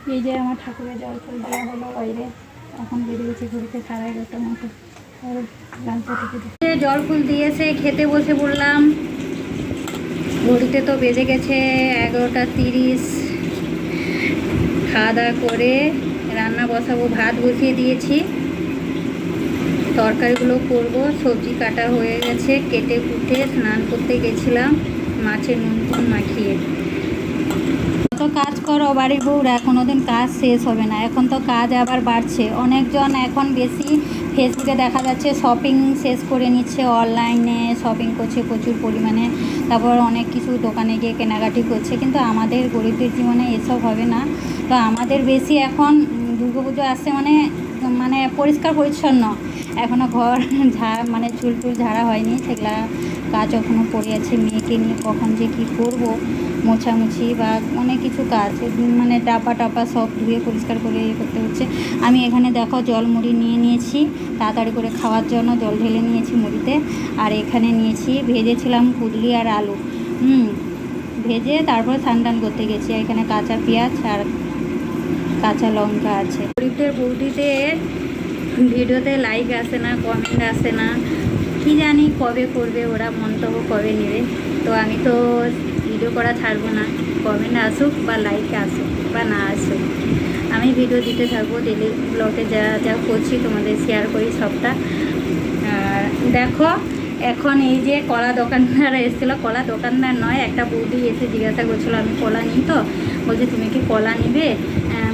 এই যে আমার ঠাকুরের জল ফুল দেওয়া হলো বাইরে, এখন বেরিয়েছি ঘুরতে 11:30টার মতো। আর লাঞ্চে থেকে জল ফুল দিয়েছে, খেতে বসে পড়লাম। ঘড়িতে তো বেজে গেছে 11:30। খাওয়া দাওয়া করে রান্না বসাবো, ভাত বসিয়ে দিয়েছি, তরকারিগুলো করব। সবজি কাটা হয়ে গেছে, কেটে কুটে স্নান করতে গেছিলাম মাছের নুন টুন মাখিয়ে। তো কাজ করো বাড়ির বউরা, কোনোদিন কাজ শেষ হবে না। এখন তো কাজ আবার বাড়ছে, অনেকজন এখন বেশি ফেসবুকে দেখা যাচ্ছে শপিং শেষ করে নিচ্ছে, অনলাইনে শপিং করছে প্রচুর পরিমাণে, তারপর অনেক কিছু দোকানে গিয়ে কেনাকাটি করছে। কিন্তু আমাদের গরিবদের জীবনে এসব হবে না। তো আমাদের বেশি এখন দুর্গাপুজো আসছে মানে মানে পরিষ্কার পরিচ্ছন্ন, এখনও ঘর মানে চুল টুল ঝাড়া হয়নি, সেগুলা কাজ এখনও পড়ে আছে। মেয়েকে নিয়ে কখন যে কী করবো, মোছামুছি বা অনেক কিছু কাজ, মানে ডাপা টাপা সব ধুয়ে পরিষ্কার করে ইয়ে করতে হচ্ছে। আমি এখানে দেখো জল মুড়ি নিয়ে নিয়েছি, তাড়াতাড়ি করে খাওয়ার জন্য জল ঢেলে নিয়েছি মুড়িতে। আর এখানে নিয়েছি, ভেজেছিলাম কুদলি আর আলু, ভেজে তারপর স্নান করতে গেছি। এখানে কাঁচা পেঁয়াজ আর কাঁচা লঙ্কা আছে। গরিবদের বৌদিদের ভিডিওতে লাইক আসে না, কমেন্ট আসে না, কী জানি কবে করবে ওরা, মন্তব্য কবে নেবে। তো আমি তো ভিডিও করা ছাড়বো না, কমেন্ট আসুক বা লাইক আসুক বা না আসুক, আমি ভিডিও দিতে থাকবো। ডেলি ব্লগে যা যা করছি তোমাদের শেয়ার করি সবটা। আর দেখো এখন এই যে কলা দোকানদার এসেছিলো, কলা দোকানদার নয়, একটা বৌদি এসে জিজ্ঞাসা করছিলো আমি কলা নিই, তো বলছে তুমি কি কলা নিবে?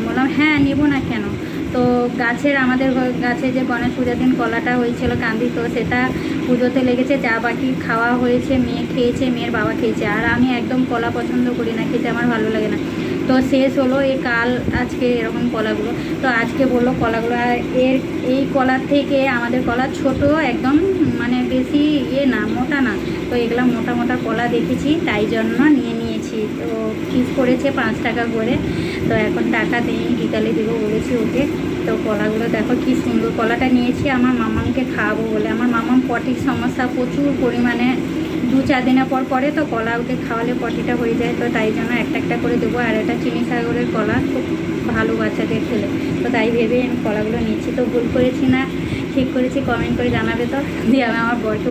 বললাম হ্যাঁ নেবো না কেন। তো গাছের আমাদের গাছে যে গণেশ পূজার দিন কলাটা হয়েছিল কান্দি, তো সেটা পুজোতে লেগেছে, যা বাকি খাওয়া হয়েছে, মেয়ে খেয়েছে, মেয়ের বাবা খেয়েছে। আর আমি একদম কলা পছন্দ করি না, খেতে আমার ভালো লাগে না। তো শেষ হলো এই কাল আজকে এরকম কলাগুলো। তো আজকে বললো কলাগুলো, আর এই কলার থেকে আমাদের কলা ছোট একদম, মানে বেশি ইয়ে না, মোটা না। তো এগুলো মোটা মোটা কলা দেখেছি, তাই জন্য নিয়ে নিয়েছি। তো পিস পড়েছে 5 টাকা করে। তো এখন টাকা দিই, বিকালে দেবো বলেছি ওকে। তো কলাগুলো দেখো কি সুন্দর, কলাটা নিয়েছি আমার মামাকে খাওয়াবো বলে। আমার মামার পটির সমস্যা প্রচুর পরিমাণে, 2-4 দিনের পর পরে, তো কলা ওকে খাওয়ালে পটিটা হয়ে যায়। তো তাই জন্য একটা একটা করে দেবো। আর এটা চিনি সাগরের কলা, খুব ভালো বাচ্চাদের খেলে, তো তাই ভেবে আমি কলাগুলো নিচ্ছি। তো ভুল করেছি না ঠিক করেছি কমেন্ট করে জানাবে তো। দিয়ে আমি আমার বরকে